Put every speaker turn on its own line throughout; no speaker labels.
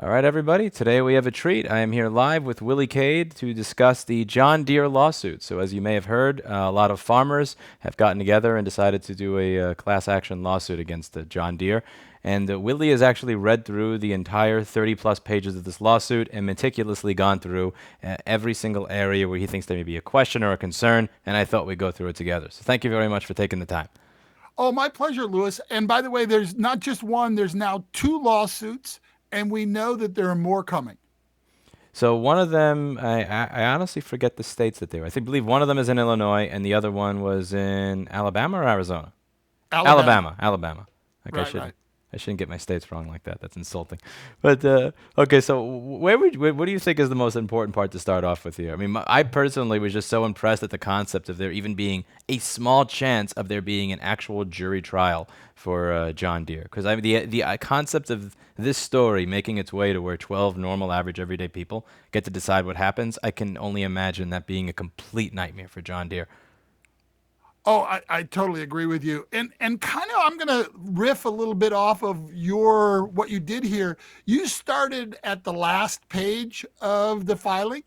All right, everybody. Today we have a treat. I am here live with Willie Cade to discuss the John Deere lawsuit. So, as you may have heard, a lot of farmers have gotten together and decided to do a class action lawsuit against John Deere. And Willie has actually read through the entire 30 plus pages of this lawsuit and meticulously gone through every single area where he thinks there may be a question or a concern. And I thought we'd go through it together. So, thank you very much for taking the time.
Oh, my pleasure, Lewis. And by the way, there's not just one, there's now two lawsuits, and we know that there are more coming.
So one of them, I honestly forget the states that they were. Believe one of them is in Illinois, and the other one was in Alabama or Arizona.
Alabama.
Alabama. Like
Right, right.
I shouldn't get my states wrong like that. That's insulting. But okay, so what do you think is the most important part to start off with here? I mean, I personally was just so impressed at the concept of there even being a small chance of there being an actual jury trial for John Deere, because I mean the concept of this story making its way to where 12 normal, average, everyday people get to decide what happens, I can only imagine that being a complete nightmare for John Deere.
Oh, I totally agree with you. And kind of I'm gonna riff a little bit off of your what you did here. You started at the last page of the filing,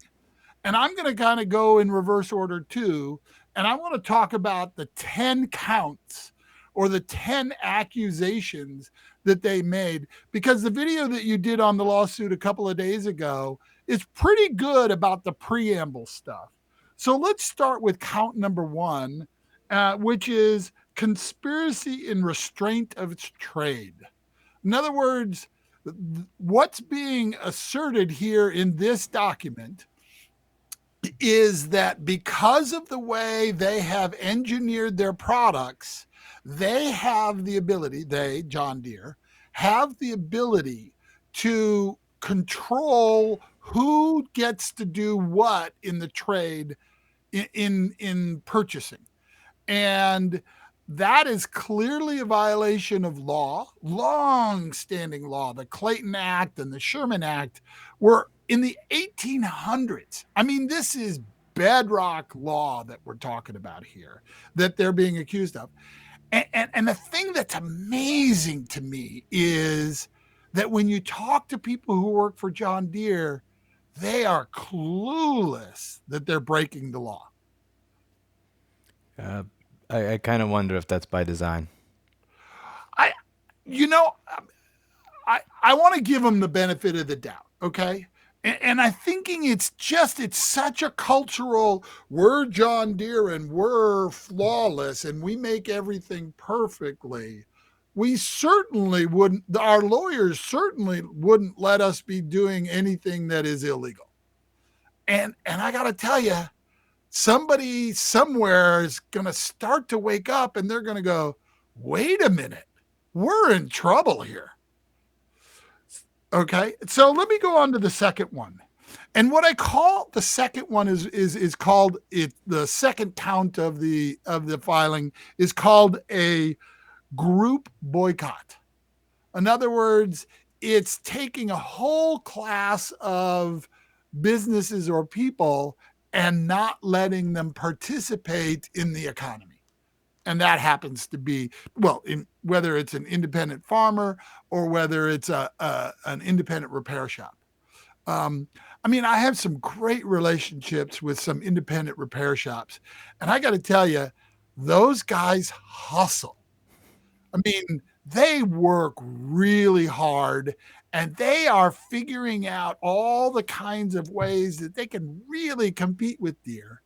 and I'm gonna kind of go in reverse order too. And I want to talk about the 10 counts or the 10 accusations that they made, because the video that you did on the lawsuit a couple of days ago is pretty good about the preamble stuff. So let's start with count number one, which is conspiracy in restraint of its trade. In other words, what's being asserted here in this document is that because of the way they have engineered their products, they, John Deere, have the ability to control who gets to do what in the trade in purchasing. And that is clearly a violation of law, long-standing law. The Clayton Act and the Sherman Act were in the 1800s. I mean, this is bedrock law that we're talking about here, that they're being accused of. And the thing that's amazing to me is that when you talk to people who work for John Deere, they are clueless that they're breaking the law.
Uh, I kind of wonder if that's by design.
I, you know, I want to give them the benefit of the doubt. Okay. And I'm thinking it's such a cultural, we're John Deere and we're flawless and we make everything perfectly. We certainly wouldn't, our lawyers certainly wouldn't let us be doing anything that is illegal. And I got to tell you, somebody somewhere is going to start to wake up and they're going to go, wait a minute, we're in trouble here. Okay, so let me go on to the second one. And what I call the second one is called it. The second count of the filing is called a group boycott. In other words, it's taking a whole class of businesses or people and not letting them participate in the economy. And that happens to be, well, whether it's an independent farmer or whether it's an independent repair shop. Um, I mean, I have some great relationships with some independent repair shops, and I got to tell you, those guys hustle. I mean, they work really hard and they are figuring out all the kinds of ways that they can really compete with deer.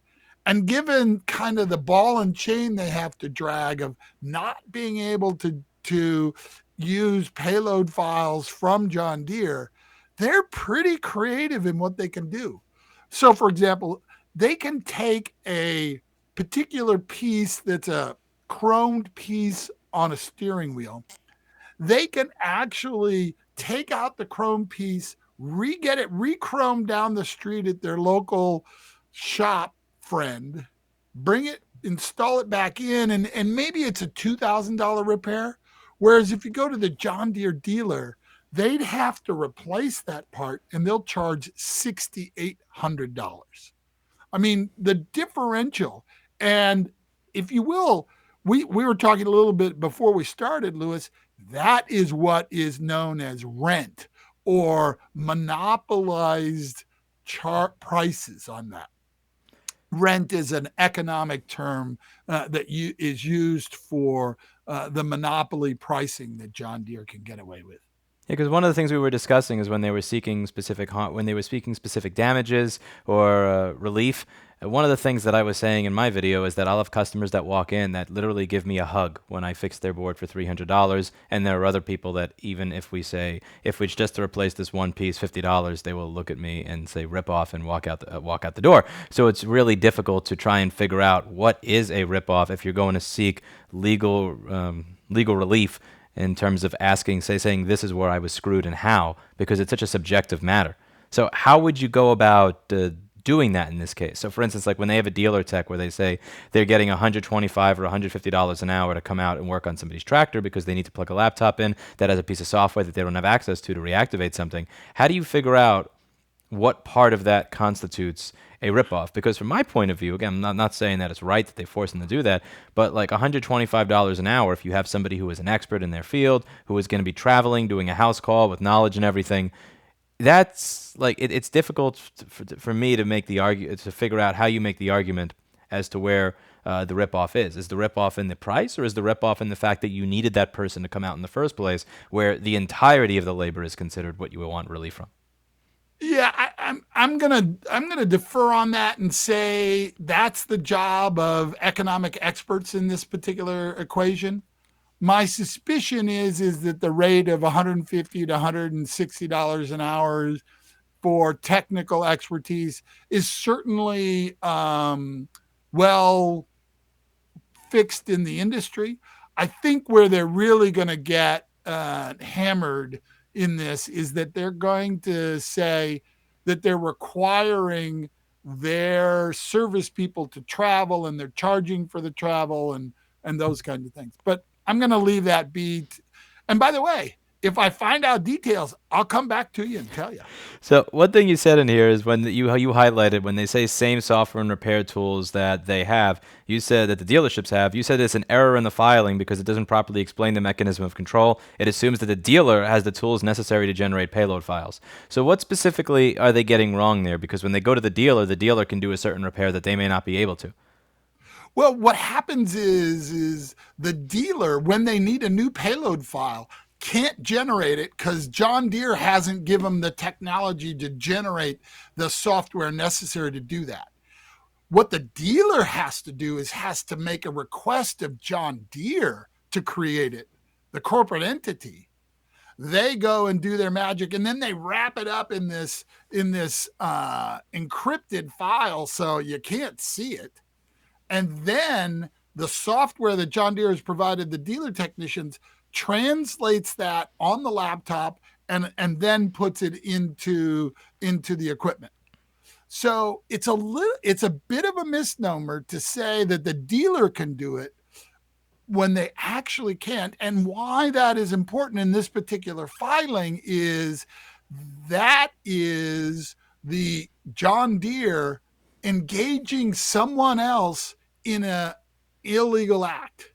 And given kind of the ball and chain they have to drag of not being able to use payload files from John Deere, they're pretty creative in what they can do. So, for example, they can take a particular piece that's a chromed piece on a steering wheel. They can actually take out the chrome piece, get it re-chromed down the street at their local shop friend, bring it, install it back in, and maybe it's a $2,000 repair. Whereas if you go to the John Deere dealer, they'd have to replace that part and they'll charge $6,800. I mean, the differential, and if you will, we were talking a little bit before we started, Lewis. That is what is known as rent or monopolized chart prices on that. Rent is an economic term is used for the monopoly pricing that John Deere can get away with.
Yeah, because one of the things we were discussing is when they were seeking when they were speaking specific damages or relief. One of the things that I was saying in my video is that I'll have customers that walk in that literally give me a hug when I fix their board for $300, and there are other people that even if we say if it's just to replace this one piece, $50, they will look at me and say rip off and walk out the door. So it's really difficult to try and figure out what is a rip off if you're going to seek legal relief in terms of saying this is where I was screwed and how, because it's such a subjective matter. So how would you go about doing that in this case? So for instance, like when they have a dealer tech where they say they're getting $125 or $150 an hour to come out and work on somebody's tractor because they need to plug a laptop in that has a piece of software that they don't have access to reactivate something, how do you figure out what part of that constitutes a ripoff? Because from my point of view, again, I'm not saying that it's right that they force them to do that, but like $125 an hour, if you have somebody who is an expert in their field, who is going to be traveling, doing a house call with knowledge and everything, that's like it's difficult for me to make the to figure out how you make the argument as to where the ripoff is. Is the ripoff in the price, or is the ripoff in the fact that you needed that person to come out in the first place, where the entirety of the labor is considered what you would want relief from?
Yeah, I'm gonna defer on that and say that's the job of economic experts in this particular equation. My suspicion is that the rate of $150 to $160 an hour for technical expertise is certainly well fixed in the industry. I think where they're really going to get hammered in this is that they're going to say that they're requiring their service people to travel and they're charging for the travel and those kinds of things. But I'm going to leave that be. And by the way, if I find out details, I'll come back to you and tell you.
So one thing you said in here is when you highlighted when they say same software and repair tools that they have, you said that the dealerships have. You said it's an error in the filing because it doesn't properly explain the mechanism of control. It assumes that the dealer has the tools necessary to generate payload files. So what specifically are they getting wrong there? Because when they go to the dealer can do a certain repair that they may not be able to.
Well, what happens is the dealer, when they need a new payload file, can't generate it because John Deere hasn't given them the technology to generate the software necessary to do that. What the dealer has to do is has to make a request of John Deere to create it, the corporate entity. They go and do their magic, and then they wrap it up in this encrypted file so you can't see it. And then the software that John Deere has provided the dealer technicians translates that on the laptop and then puts it into the equipment. So it's a bit of a misnomer to say that the dealer can do it when they actually can't. And why that is important in this particular filing is that is the John Deere engaging someone else in an illegal act.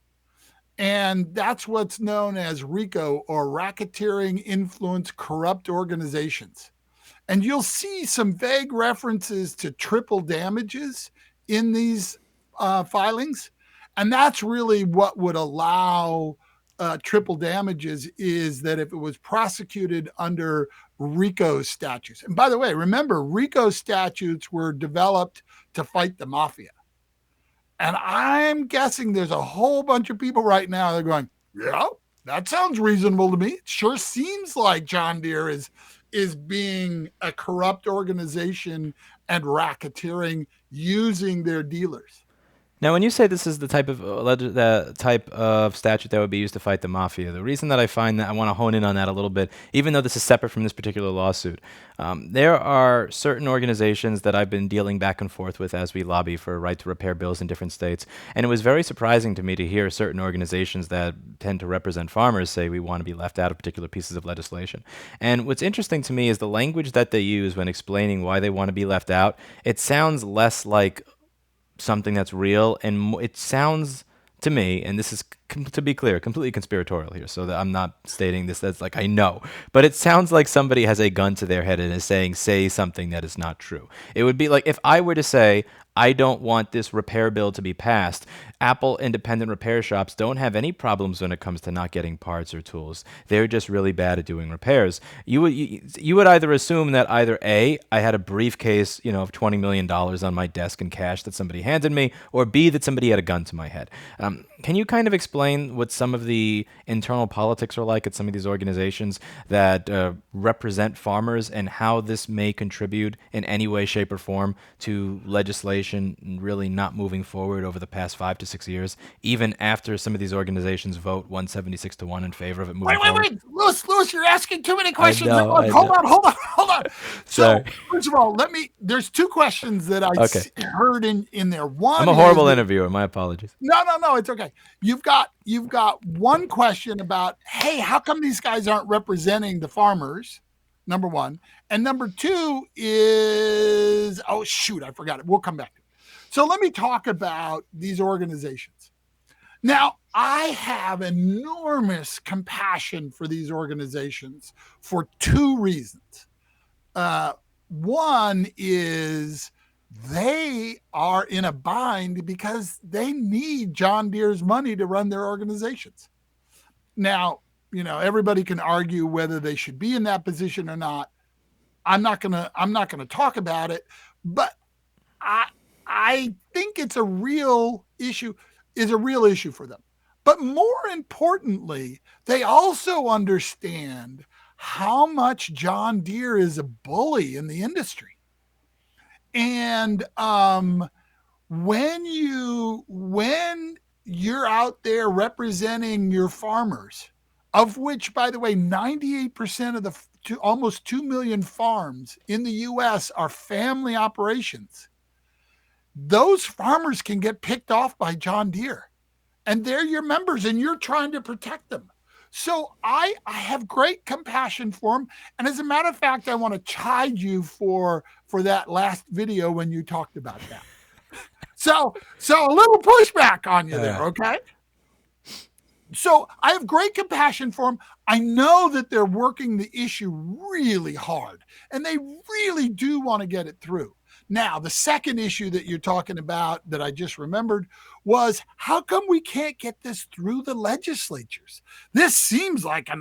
And that's what's known as RICO, or racketeering, influence, corrupt organizations. And you'll see some vague references to triple damages in these filings. And that's really what would allow triple damages, is that if it was prosecuted under RICO statutes. And by the way, remember, RICO statutes were developed to fight the mafia. And I'm guessing there's a whole bunch of people right now that are going, yeah, that sounds reasonable to me. It sure seems like John Deere is being a corrupt organization and racketeering using their dealers.
Now, when you say this is the type of statute that would be used to fight the mafia, the reason that I find that I want to hone in on that a little bit, even though this is separate from this particular lawsuit, there are certain organizations that I've been dealing back and forth with as we lobby for right to repair bills in different states, and it was very surprising to me to hear certain organizations that tend to represent farmers say we want to be left out of particular pieces of legislation. And what's interesting to me is the language that they use when explaining why they want to be left out. It sounds less like something that's real, and it sounds to me, and this is to be clear, completely conspiratorial here, so that I'm not stating this as like I know, but it sounds like somebody has a gun to their head and is saying, say something that is not true. It would be like if I were to say, I don't want this repair bill to be passed. Apple independent repair shops don't have any problems when it comes to not getting parts or tools. They're just really bad at doing repairs. You would either assume that either A, I had a briefcase, of $20 million on my desk in cash that somebody handed me, or B, that somebody had a gun to my head. Can you kind of explain what some of the internal politics are like at some of these organizations that represent farmers and how this may contribute in any way, shape, or form to legislation really not moving forward over the past 5 to 6 years, even after some of these organizations vote 176 to 1 in favor of it moving forward?
Wait. Lewis, you're asking too many
I
questions at
know,
once.
I know.
Hold on.
Sorry.
So, first of all, there's two questions that
Okay.
heard in there. One
I'm a
is
horrible
that,
interviewer. My apologies.
no, it's okay. You've got one question about, hey, how come these guys aren't representing the farmers? Number one. And number two is, oh, shoot, I forgot it. We'll come back to it. So let me talk about these organizations. Now, I have enormous compassion for these organizations for two reasons. One is they are in a bind because they need John Deere's money to run their organizations. Now, everybody can argue whether they should be in that position or not. I'm not gonna talk about it, but I think it's a real issue for them. But more importantly, they also understand how much John Deere is a bully in the industry. And when you're out there representing your farmers, of which, by the way, 98% of the almost 2 million farms in the US are family operations, those farmers can get picked off by John Deere, and they're your members and you're trying to protect them. So I have great compassion for them. And as a matter of fact, I want to chide you for that last video when you talked about that. So a little pushback on you there, okay? So I have great compassion for them. I know that they're working the issue really hard, and they really do want to get it through. Now, the second issue that you're talking about that I just remembered was, how come we can't get this through the legislatures? This seems like a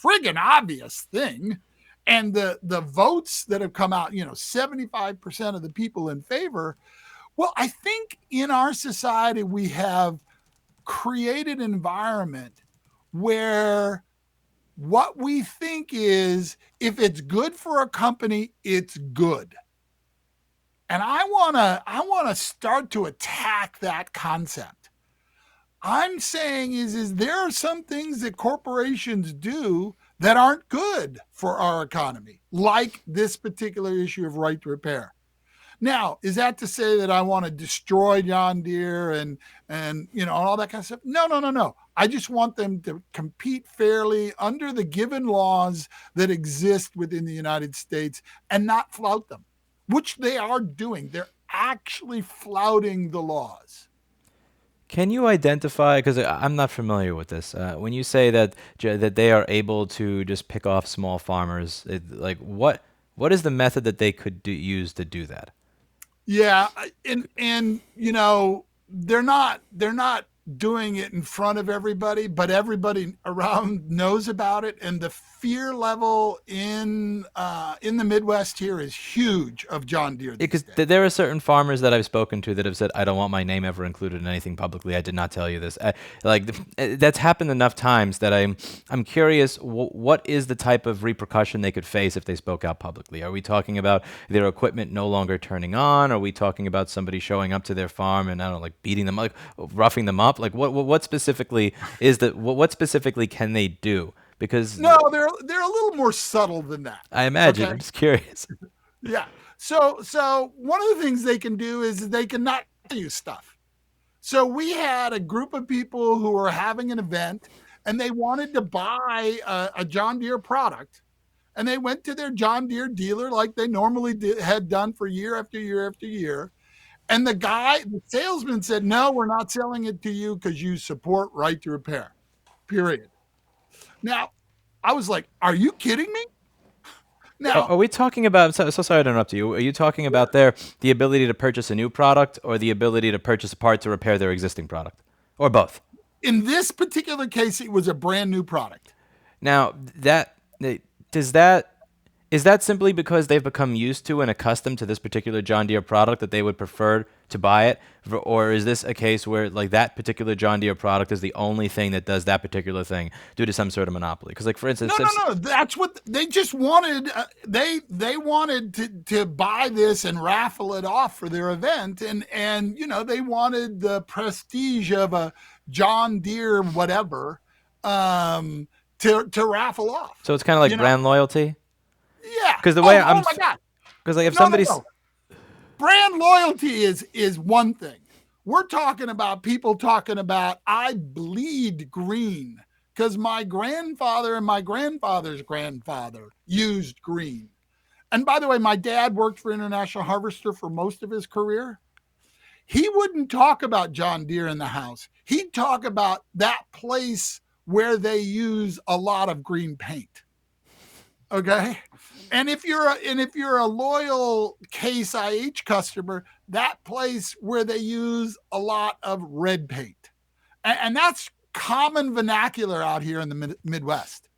friggin' obvious thing. And the votes that have come out, 75% of the people in favor. Well, I think in our society, we have created an environment where what we think is, if it's good for a company, it's good. And I want to start to attack that concept. I'm saying is there are some things that corporations do that aren't good for our economy, like this particular issue of right to repair. Now, is that to say that I want to destroy John Deere and all that kind of stuff? No. I just want them to compete fairly under the given laws that exist within the United States and not flout them, which they are doing. They're actually flouting the laws.
Can you identify, because I'm not familiar with this, when you say that they are able to just pick off small farmers, like what is the method that they could use to do that?
Yeah, and they're not doing it in front of everybody, but everybody around knows about it, and the fear level in the Midwest here is huge of John Deere these
Because
days.
there are certain farmers that I've spoken to that have said, "I don't want my name ever included in anything publicly. I did not tell you this." That's happened enough times that I'm curious. What is the type of repercussion they could face if they spoke out publicly? Are we talking about their equipment no longer turning on? Are we talking about somebody showing up to their farm and, I don't know, like beating them, like roughing them up? Like what specifically is what specifically can they do? Because
No, they're a little more subtle than that.
I imagine.
Okay?
I'm just curious.
Yeah. So one of the things they can do is they can not tell you stuff. So we had a group of people who were having an event and they wanted to buy a John Deere product, and they went to their John Deere dealer like they normally had done for year after year after year. And the salesman said, "No, we're not selling it to you because you support right to repair." Period. Now, I was like, "Are you kidding me?"
Are
Now,
we talking about? So sorry to interrupt you. Are you talking about the ability to purchase a new product, or the ability to purchase a part to repair their existing product, or both?
in this particular case, it was a brand new product.
Now does that is that simply because they've become used to and accustomed to this particular John Deere product that they would prefer to buy it, or is this a case where like that particular John Deere product is the only thing that does that particular thing due to some sort of monopoly? Because like for instance,
No, no, no. That's what they just wanted. They wanted to buy this and raffle it off for their event, and they wanted the prestige of a John Deere whatever to raffle off.
so it's kind of like
You know,
brand loyalty.
yeah.
Because the way
Oh,
I'm,
oh my God.
because like if
No, no,
somebody's
no. Brand loyalty is one thing. We're talking about people talking about I bleed green because my grandfather and my grandfather's grandfather used green. And by the way, my dad worked for International Harvester for most of his career. He wouldn't talk about John Deere in the house. He'd talk about that place where they use a lot of green paint. Okay. And if you're a loyal Case IH customer, that place where they use a lot of red paint, and that's common vernacular out here in the Midwest.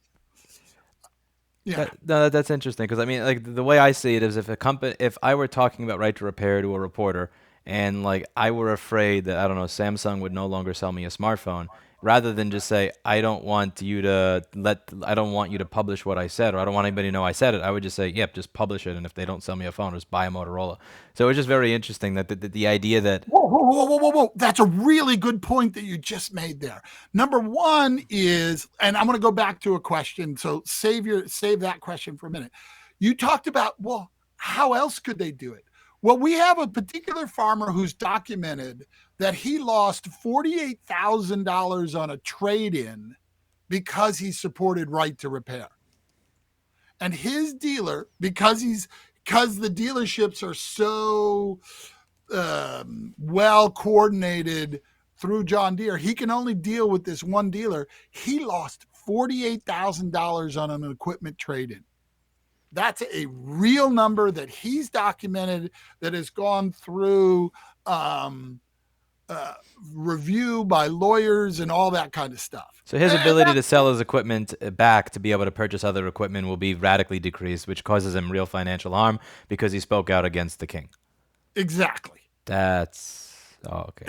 Yeah.
that's interesting because I mean, like the way I see it is, if I were talking about right to repair to a reporter, and like I were afraid that I don't know, Samsung would no longer sell me a smartphone, rather than just say I don't want you to publish what I said, or I don't want anybody to know I said it, I would just say, yep, just publish it, and if they don't sell me a phone, just buy a Motorola. So it's just very interesting that the idea that
Whoa, whoa, whoa, whoa, whoa, whoa. That's a really good point that you just made there. Number one is, and I'm going to go back to a question. So save that question for a minute. You talked about, well, how else could they do it? Well, we have a particular farmer who's documented that he lost $48,000 on a trade in because he supported right to repair. And his dealer, because the dealerships are so well coordinated through John Deere, he can only deal with this one dealer. He lost $48,000 on an equipment trade in. That's a real number that he's documented, that has gone through uh, review by lawyers and all that kind of stuff.
so his
And
ability
that,
to sell his equipment back to be able to purchase other equipment will be radically decreased, which causes him real financial harm because he spoke out against the king.
exactly.
Okay.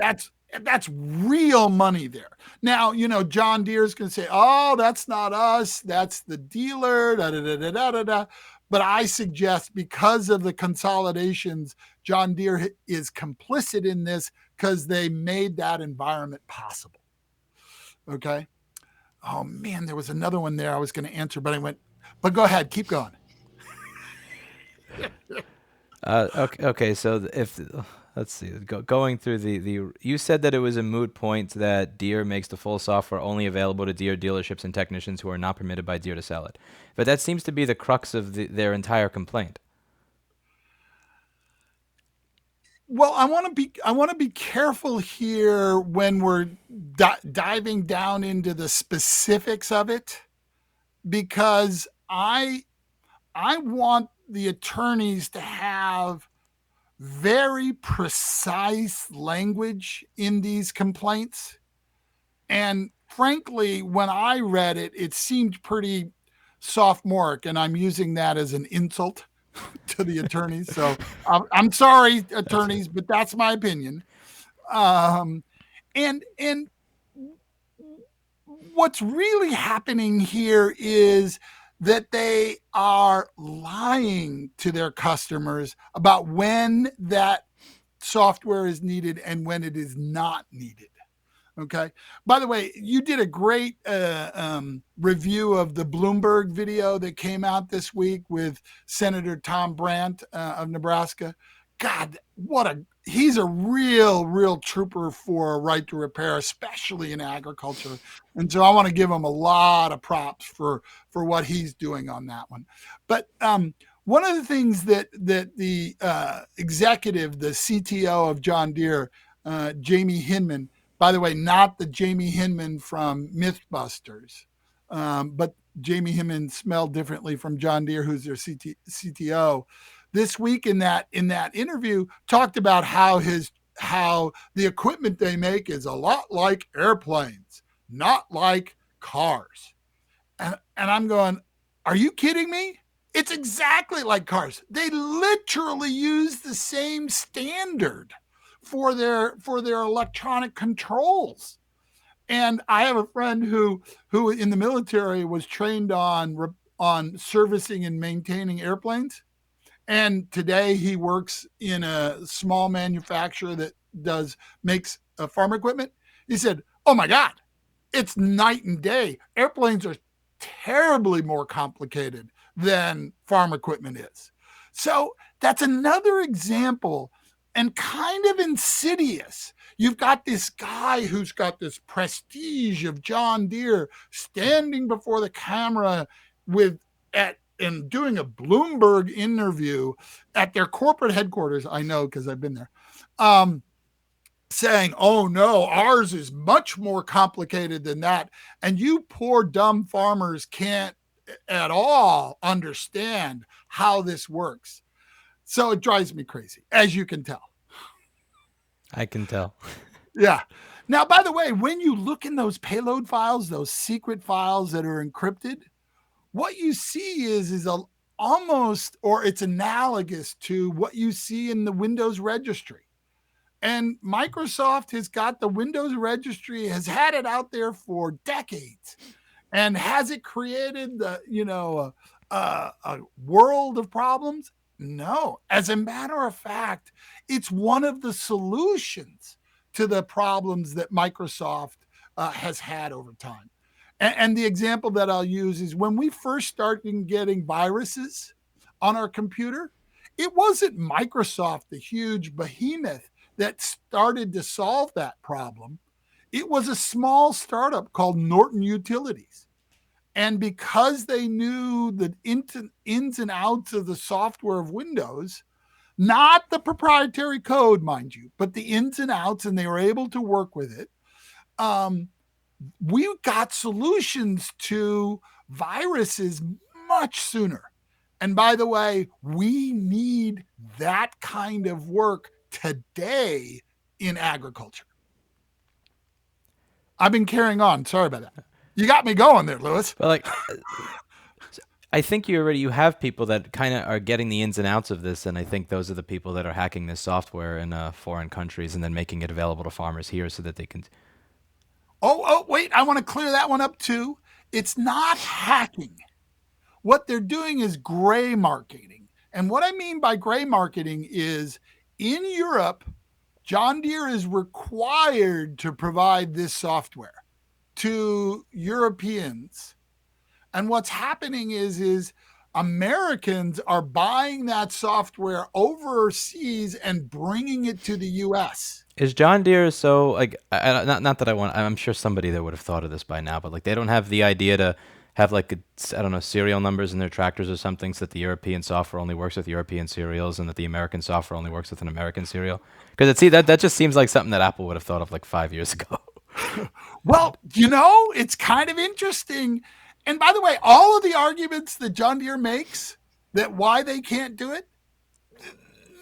That's real money there. Now, John Deere's going to say, "Oh, that's not us. That's the dealer." Da, da, da, da, da, da, da. But I suggest, because of the consolidations, John Deere is complicit in this because they made that environment possible. Okay. Oh man, there was another one there I was going to answer, but I went. But go ahead, keep going.
Okay. So if let's see, going through you said that it was a moot point that Deere makes the full software only available to Deere dealerships and technicians who are not permitted by Deere to sell it. But that seems to be the crux of their entire complaint.
Well, I want to be careful here when we're diving down into the specifics of it, because I want the attorneys to have very precise language in these complaints. And frankly, when I read it, it seemed pretty sophomoric, and I'm using that as an insult to the attorneys. So I'm sorry,
That's
attorneys, but that's my opinion. Um, and what's really happening here is that they are lying to their customers about when that software is needed and when it is not needed. Okay. By the way, you did a great review of the Bloomberg video that came out this week with Senator Tom Brandt of Nebraska. God, he's a real trooper for right to repair, especially in agriculture. And so I want to give him a lot of props for what he's doing on that one. But one of the things that the executive, the CTO of John Deere, Jamie Hinman, by the way, not the Jamie Hinman from MythBusters, but Jamie Hinman smelled differently from John Deere, who's their CTO. This week in that interview, talked about how the equipment they make is a lot like airplanes, not like cars. And I'm going, are you kidding me? It's exactly like cars. They literally use the same standard for their electronic controls. And I have a friend who in the military was trained on servicing and maintaining airplanes. And today he works in a small manufacturer that makes farm equipment. He said, "Oh my God, it's night and day. Airplanes are terribly more complicated than farm equipment is." So that's another example, and kind of insidious. You've got this guy who's got this prestige of John Deere standing before the camera with at and doing a Bloomberg interview at their corporate headquarters. I know because I've been there. Saying, "Oh no, ours is much more complicated than that. And you poor dumb farmers can't at all understand how this works." So it drives me crazy, as you can tell.
I can tell.
Yeah. Now, by the way, when you look in those payload files, those secret files that are encrypted, what you see is almost, or it's analogous to what you see in the Windows registry. And Microsoft has got the Windows registry, has had it out there for decades. And has it created a world of problems? No. As a matter of fact, it's one of the solutions to the problems that Microsoft has had over time. And the example that I'll use is when we first started getting viruses on our computer, it wasn't Microsoft, the huge behemoth, that started to solve that problem. It was a small startup called Norton Utilities. And because they knew the ins and outs of the software of Windows, not the proprietary code, mind you, but the ins and outs, and they were able to work with it, we got solutions to viruses much sooner. And by the way, we need that kind of work today in agriculture. I've been carrying on. Sorry about that. You got me going there, Lewis.
But like, I think you have people that kind of are getting the ins and outs of this, and I think those are the people that are hacking this software in foreign countries and then making it available to farmers here so that they can.
Wait, I want to clear that one up too. It's not hacking. What they're doing is gray marketing. And what I mean by gray marketing is in Europe, John Deere is required to provide this software to Europeans. And what's happening is Americans are buying that software overseas and bringing it to the US.
Is John Deere so like not that I'm sure somebody that would have thought of this by now, but like they don't have the idea to have like I don't know, serial numbers in their tractors or something so that the European software only works with European serials and that the American software only works with an American serial? Because that just seems like something that Apple would have thought of like 5 years ago.
Well, it's kind of interesting. And by the way, all of the arguments that John Deere makes that why they can't do it,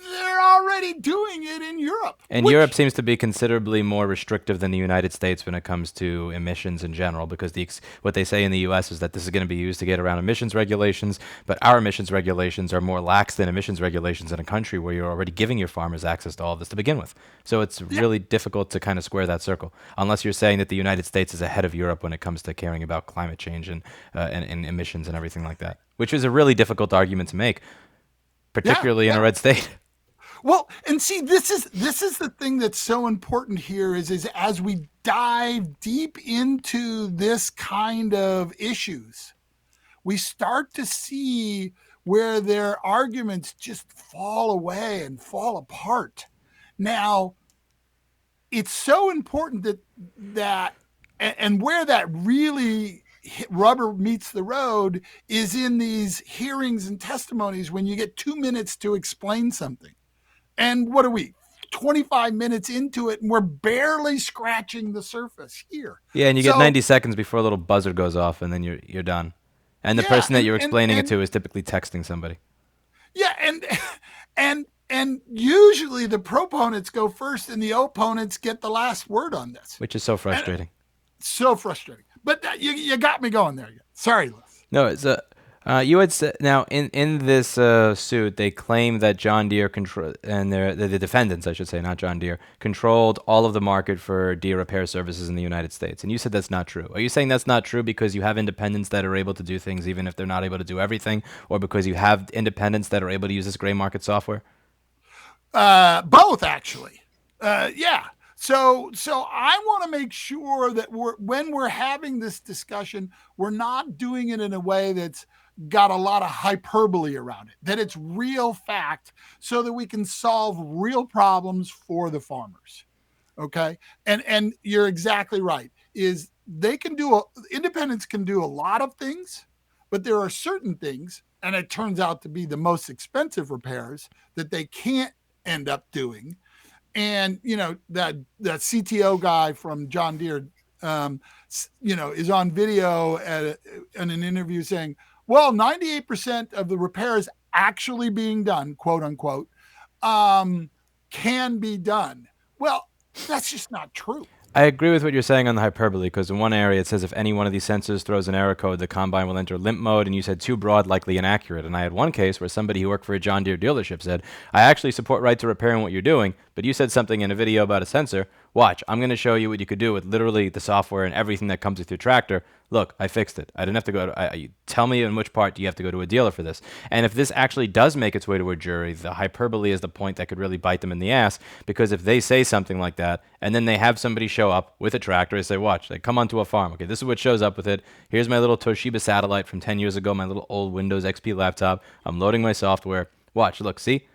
they're already doing it in Europe.
And Europe seems to be considerably more restrictive than the United States when it comes to emissions in general, because what they say in the U.S. is that this is going to be used to get around emissions regulations, but our emissions regulations are more lax than emissions regulations in a country where you're already giving your farmers access to all of this to begin with. So it's really difficult to kind of square that circle, unless you're saying that the United States is ahead of Europe when it comes to caring about climate change and emissions and everything like that, which is a really difficult argument to make, particularly in a red state.
Well, and see, this is the thing that's so important here is as we dive deep into this kind of issues, we start to see where their arguments just fall away and fall apart. Now, it's so important that and where that really rubber meets the road is in these hearings and testimonies when you get 2 minutes to explain something. And what are we? 25 minutes into it, and we're barely scratching the surface here.
Yeah, and you get
So
90 seconds before a little buzzer goes off, and then you're done. And the
yeah,
person that you're
and
explaining it to is typically texting somebody,
yeah, and usually the proponents go first, and the opponents get the last word on this.
which is so
And
frustrating.
so frustrating. But you got me going there. Sorry, Les.
No, it's you had said now in this suit they claim that John Deere control and the defendants, I should say, not John Deere, controlled all of the market for Deere repair services in the United States. And you said that's not true. Are you saying that's not true because you have independents that are able to do things even if they're not able to do everything, or because you have independents that are able to use this gray market software?
Both actually. Yeah. So I want to make sure that when we're having this discussion, we're not doing it in a way that's got a lot of hyperbole around it, that it's real fact so that we can solve real problems for the farmers. Okay. And you're exactly right. Is they can do independents can do a lot of things, but there are certain things, and it turns out to be the most expensive repairs that they can't end up doing. And that CTO guy from John Deere, is on video in an interview saying, "Well, 98% of the repairs actually being done, quote unquote, can be done." Well, that's just not true.
I agree with what you're saying on the hyperbole because in one area it says if any one of these sensors throws an error code, the combine will enter limp mode, and you said too broad, likely inaccurate. And I had one case where somebody who worked for a John Deere dealership said, I actually support right to repair in what you're doing, but you said something in a video about a sensor. Watch, I'm going to show you what you could do with literally the software and everything that comes with your tractor. Look, I fixed it. I didn't have to go to, tell me in which part do you have to go to a dealer for this. And if this actually does make its way to a jury, the hyperbole is the point that could really bite them in the ass, because if they say something like that and then they have somebody show up with a tractor and say, watch, they come onto a farm. Okay, this is what shows up with it. Here's my little Toshiba satellite from 10 years ago, my little old Windows XP laptop. I'm loading my software. Watch, look, see?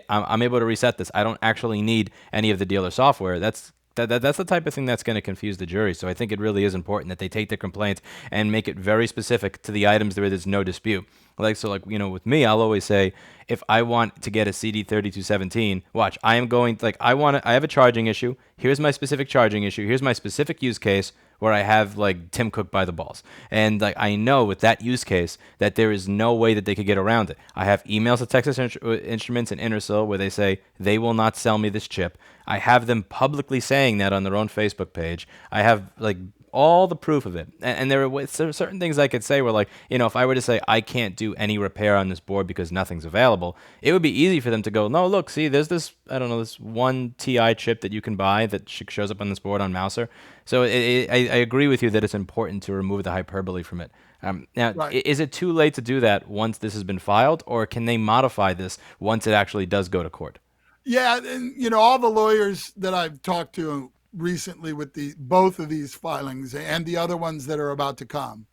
I'm able to reset this. I don't actually need any of the dealer software. That's the type of thing that's going to confuse the jury. So I think it really is important that they take their complaints and make it very specific to the items where there's no dispute. With me, I'll always say, if I want to get a CD3217, watch, I have a charging issue. Here's my specific charging issue. Here's my specific use case where I have like Tim Cook by the balls. And like I know with that use case that there is no way that they could get around it. I have emails to Texas Instruments and Intersil where they say they will not sell me this chip. I have them publicly saying that on their own Facebook page. I have like all the proof of it. And there are certain things I could say where, like, if I were to say I can't do any repair on this board because nothing's available, it would be easy for them to go, no, look, see, there's this, I don't know, this one TI chip that you can buy that shows up on this board on Mouser. So I agree with you that it's important to remove the hyperbole from it. Now,
Right.
is it too late to do that once this has been filed, or can they modify this once it actually does go to court?
Yeah, and all the lawyers that I've talked to recently with both of these filings and the other ones that are about to come,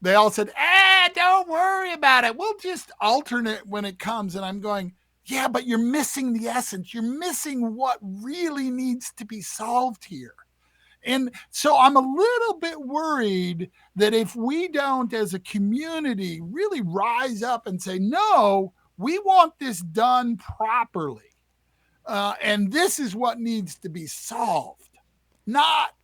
they all said, don't worry about it. We'll just alternate when it comes. And I'm going, yeah, but you're missing the essence. You're missing what really needs to be solved here. And so I'm a little bit worried that if we don't, as a community, really rise up and say, no, we want this done properly. And this is what needs to be solved. Not,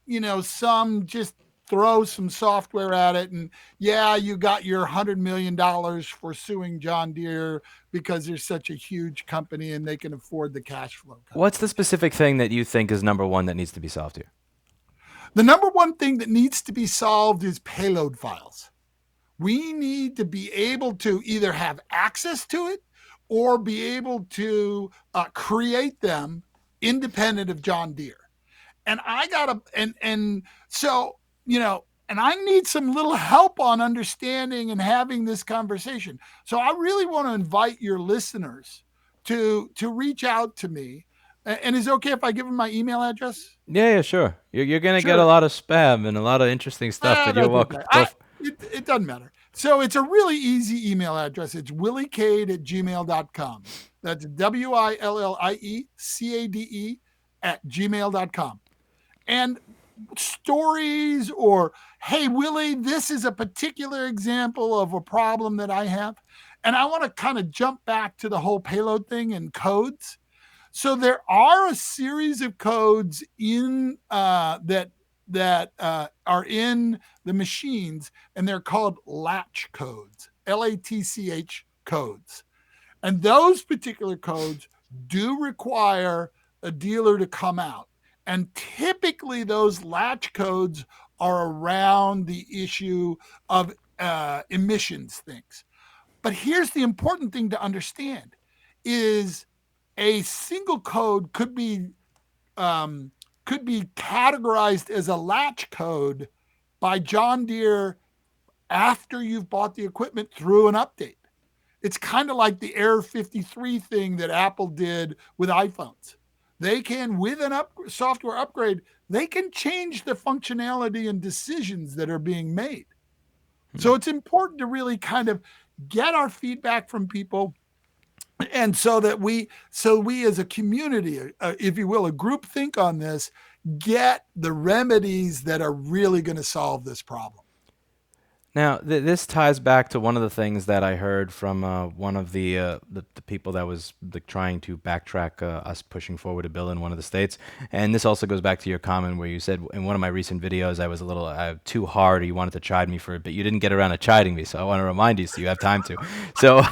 some just throw some software at it and, yeah, you got your $100 million for suing John Deere because they're such a huge company and they can afford the cash flow.
What's the specific thing that you think is number one that needs to be solved here?
The number one thing that needs to be solved is payload files. We need to be able to either have access to it or be able to create them independent of John Deere. And and I need some little help on understanding and having this conversation. So I really want to invite your listeners to reach out to me. And is it okay if I give them my email address?
Yeah, sure. You're going to
Sure.
get a lot of spam and a lot of interesting stuff, but you're welcome.
It doesn't matter. So it's a really easy email address. It's williecade@gmail.com. That's WILLIECADE @gmail.com. And stories or, hey, Willie, this is a particular example of a problem that I have. And I want to kind of jump back to the whole payload thing and codes. So there are a series of codes in that are in the machines, and they're called latch codes, LATCH codes. And those particular codes do require a dealer to come out. And typically, those latch codes are around the issue of emissions things. But here's the important thing to understand is a single code could be categorized as a latch code by John Deere after you've bought the equipment through an update. It's kind of like the Error 53 thing that Apple did with iPhones. They can, with an software upgrade, they can change the functionality and decisions that are being made. So it's important to really kind of get our feedback from people, and so we as a community, if you will, a group think on this, get the remedies that are really going to solve this problem.
Now, this ties back to one of the things that I heard from one of the people that was like trying to backtrack us pushing forward a bill in one of the states. And this also goes back to your comment where you said in one of my recent videos I was a little too hard, or you wanted to chide me for it, but you didn't get around to chiding me. So I want to remind you so you have time to. So,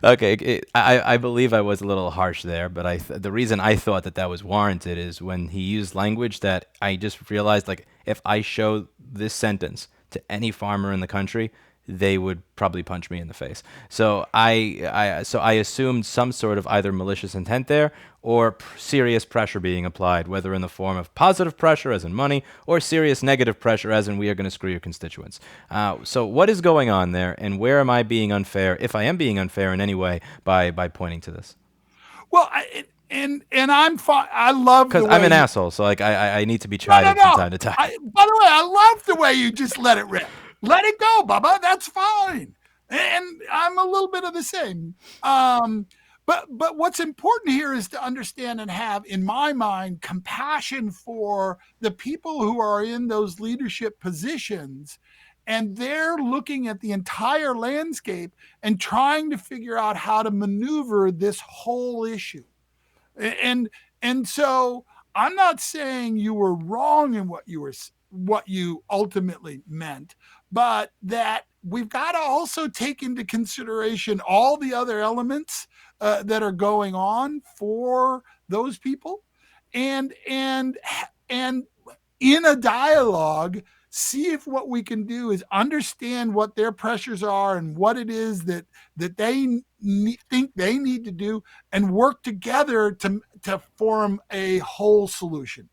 okay, I believe I was a little harsh there, but the reason I thought that that was warranted is when he used language that I just realized, like, if I show this sentence to any farmer in the country, they would probably punch me in the face. So I assumed some sort of either malicious intent there, or serious pressure being applied, whether in the form of positive pressure, as in money, or serious negative pressure, as in we are going to screw your constituents. So what is going on there, and where am I being unfair, if I am being unfair in any way, by pointing to this?
Well, and I'm fine. I love
Because
the
I'm
way
an
you.
asshole, so like I need to be
No, no,
chided from
no.
time to time.
By the way, I love the way you just let it rip. Let it go, Bubba. That's fine. And I'm a little bit of the same. But what's important here is to understand and have, in my mind, compassion for the people who are in those leadership positions. And they're looking at the entire landscape and trying to figure out how to maneuver this whole issue. And and so I'm not saying you were wrong in what you ultimately meant, but that we've got to also take into consideration all the other elements that are going on for those people, and in a dialogue, see if what we can do is understand what their pressures are and what it is that they think they need to do, and work together to form a whole solution.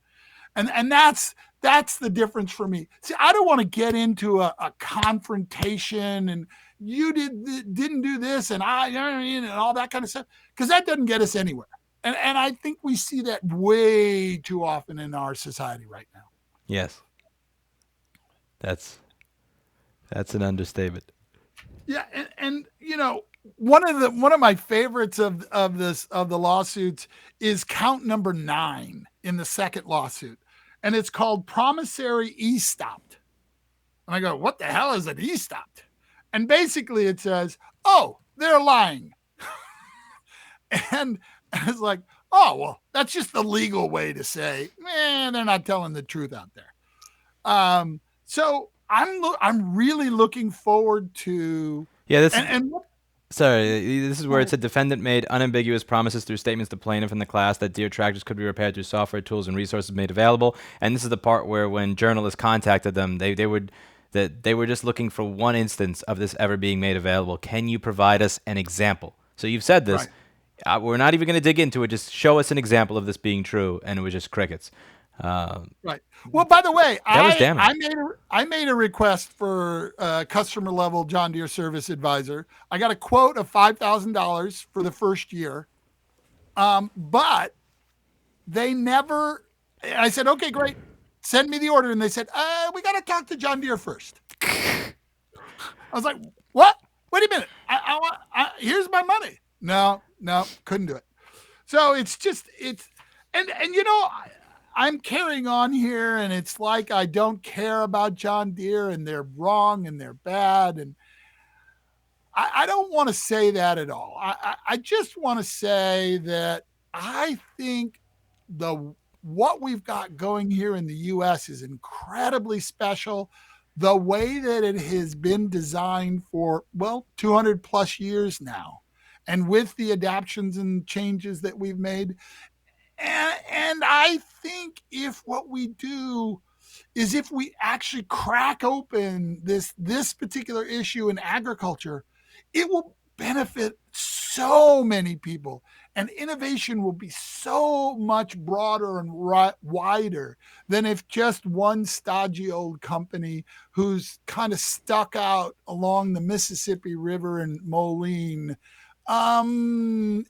And that's the difference for me. See, I don't want to get into a confrontation and didn't do this and and all that kind of stuff, because that doesn't get us anywhere. And I think we see that way too often in our society right now.
Yes, that's that's an understatement.
Yeah, and one of my favorites of the lawsuits is count number 9 in the second lawsuit, and it's called promissory e-stopped. And I go, what the hell is an e-stopped? And basically it says, oh, they're lying. and it's like, oh, well, that's just the legal way to say, man, they're not telling the truth out there. So I'm really looking forward to.
Yeah, this
And
sorry, this is where it said defendant made unambiguous promises through statements to plaintiff in the class that Deere tractors could be repaired through software tools and resources made available. And this is the part where when journalists contacted them, they would that they were just looking for one instance of this ever being made available. Can you provide us an example? So you've said this.
right.
We're not even going to dig into it. Just show us an example of this being true, and it was just crickets. Uh,
Right. Well, by the way,
that was damning.
I made a request for customer level John Deere service advisor. I got a quote of $5,000 for the first year, but they never. I said, okay, great, send me the order, and they said, we got to talk to John Deere first. I was like, what? Wait a minute. Here's my money. No, couldn't do it. So it's just and I'm carrying on here, and it's like I don't care about John Deere, and they're wrong and they're bad, and I don't want to say that at all. I just want to say that I think the what we've got going here in the U.S. is incredibly special. The way that it has been designed for 200 plus years now, and with the adaptations and changes that we've made, and I think if what we do is if we actually crack open this particular issue in agriculture, it will benefit so many people, and innovation will be so much broader and wider than if just one stodgy old company who's kind of stuck out along the Mississippi River in Moline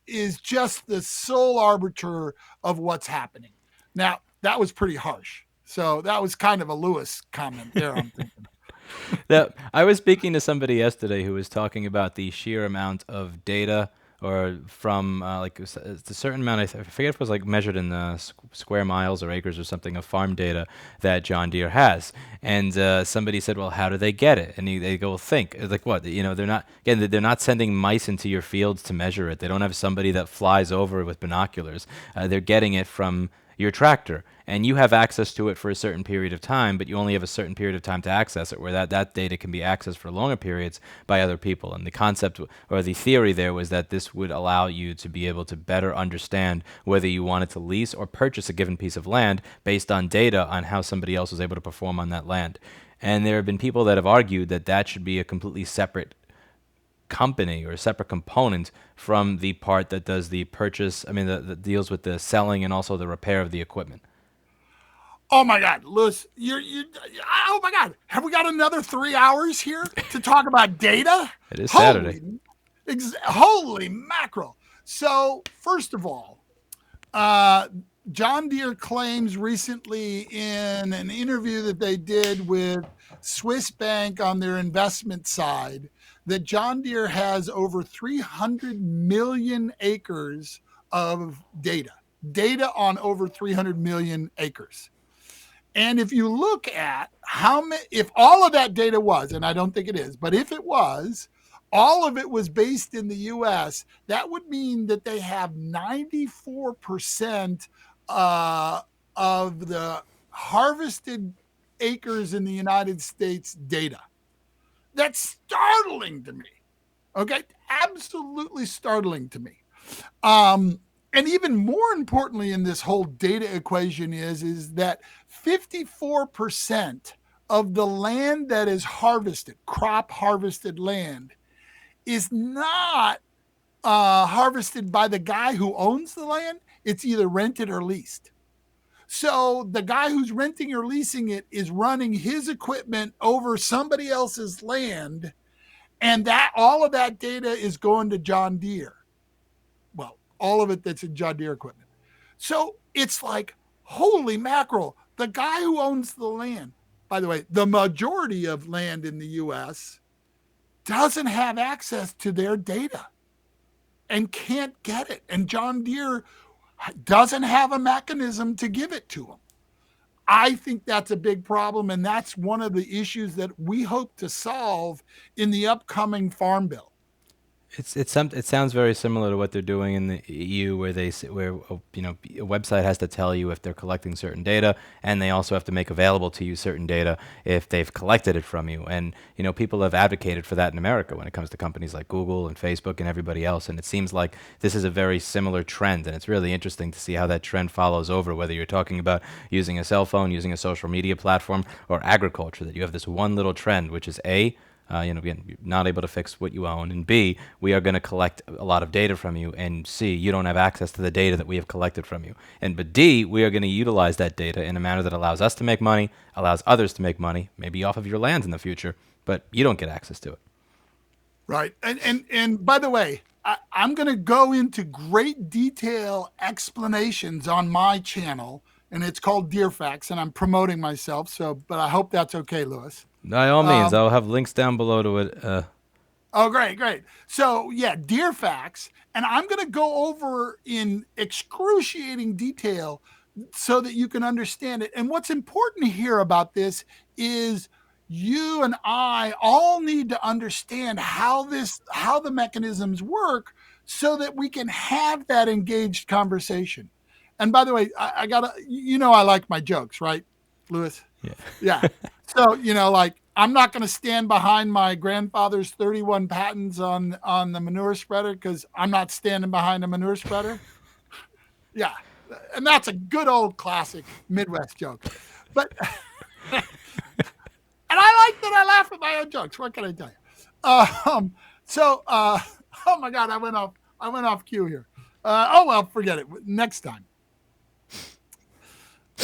is just the sole arbiter of what's happening. Now, that was pretty harsh. So that was kind of a Lewis comment there, I'm thinking.
I was speaking to somebody yesterday who was talking about the sheer amount of data, or from it's a certain amount. I forget if it was like measured in square miles or acres or something of farm data that John Deere has. And somebody said, "Well, how do they get it?" And they go, "Well, think." It's like, what? They're not sending mice into your fields to measure it. They don't have somebody that flies over with binoculars. They're getting it from your tractor, and you have access to it for a certain period of time, but you only have a certain period of time to access it, where that data can be accessed for longer periods by other people. And the concept, or the theory there, was that this would allow you to be able to better understand whether you wanted to lease or purchase a given piece of land based on data on how somebody else was able to perform on that land. And there have been people that have argued that that should be a completely separate company or a separate component from the part that does the purchase. I mean, that deals with the selling and also the repair of the equipment.
Oh my God, Lewis, oh my God, have we got another 3 hours here to talk about data?
It is Saturday.
Holy mackerel. So, first of all, uh, John Deere claims recently in an interview that they did with Swiss Bank on their investment side that John Deere has over 300 million acres of data on over 300 million acres. And if you look at how many, if all of that data was, and I don't think it is, but if it was, all of it was based in the US, that would mean that they have 94% of the harvested acres in the United States data. That's startling to me. Okay. Absolutely startling to me. And even more importantly in this whole data equation is that 54% of the land that is harvested, crop harvested land, is not harvested by the guy who owns the land. It's either rented or leased. So the guy who's renting or leasing it is running his equipment over somebody else's land, and that all of that data is going to John Deere. Well, all of it that's in John Deere equipment. So it's like, holy mackerel, the guy who owns the land, by the way, the majority of land in the US doesn't have access to their data and can't get it. And John Deere doesn't have a mechanism to give it to them. I think that's a big problem. And that's one of the issues that we hope to solve in the upcoming Farm Bill.
It sounds very similar to what they're doing in the EU, where a website has to tell you if they're collecting certain data, and they also have to make available to you certain data if they've collected it from you. And people have advocated for that in America when it comes to companies like Google and Facebook and everybody else. And it seems like this is a very similar trend, and it's really interesting to see how that trend follows over. Whether you're talking about using a cell phone, using a social media platform, or agriculture, that you have this one little trend, which is again, you're not able to fix what you own, and B, we are going to collect a lot of data from you, and C, you don't have access to the data that we have collected from you, but D, we are going to utilize that data in a manner that allows us to make money, allows others to make money, maybe off of your lands in the future, but you don't get access to it.
Right. And by the way, I'm going to go into great detail explanations on my channel, and it's called Deer Facts, and I'm promoting myself. So, but I hope that's okay, Lewis.
By all means, I'll have links down below to it.
Oh, great. So, yeah, Deer Facts. And I'm going to go over in excruciating detail so that you can understand it. And what's important here about this is you and I all need to understand how the mechanisms work so that we can have that engaged conversation. And by the way, I gotta, I like my jokes, right, Lewis?
Yeah.
Yeah. So, like I'm not going to stand behind my grandfather's 31 patents on the manure spreader because I'm not standing behind a manure spreader. Yeah. And that's a good old classic Midwest joke. But and I like that I laugh at my own jokes. What can I tell you? So oh my God, I went off cue here. Oh well, forget it. Next time.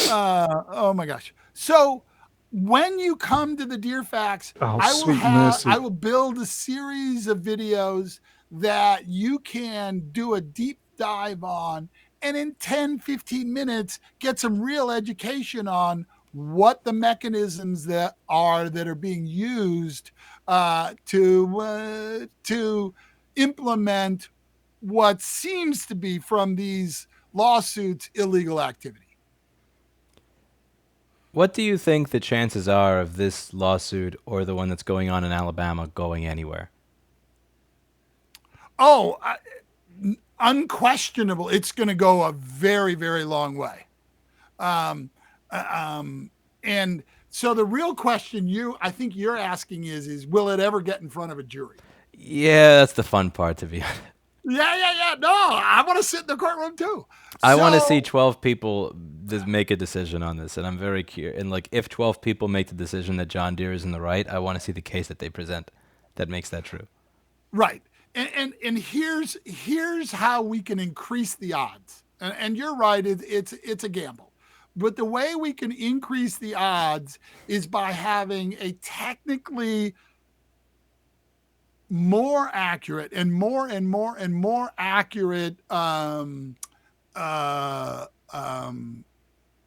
Oh my gosh. So when you come to the Deer Facts,
Oh, sweet mercy.
I will build a series of videos that you can do a deep dive on and in 10, 15 minutes get some real education on what the mechanisms that are being used to implement what seems to be from these lawsuits illegal activity.
What do you think the chances are of this lawsuit or the one that's going on in Alabama going anywhere?
Oh, unquestionable. It's going to go a very, very long way. And so the real question I think you're asking is will it ever get in front of a jury?
Yeah, that's the fun part, to be honest.
Yeah. No, I want to sit in the courtroom too.
I want to see
So
12 people make a decision on this, and I'm very curious. And like, if 12 people make the decision that John Deere is in the right, I want to see the case that they present that makes that true.
right. And here's how we can increase the odds. And you're right, it's a gamble. But the way we can increase the odds is by having a technically more accurate and more accurate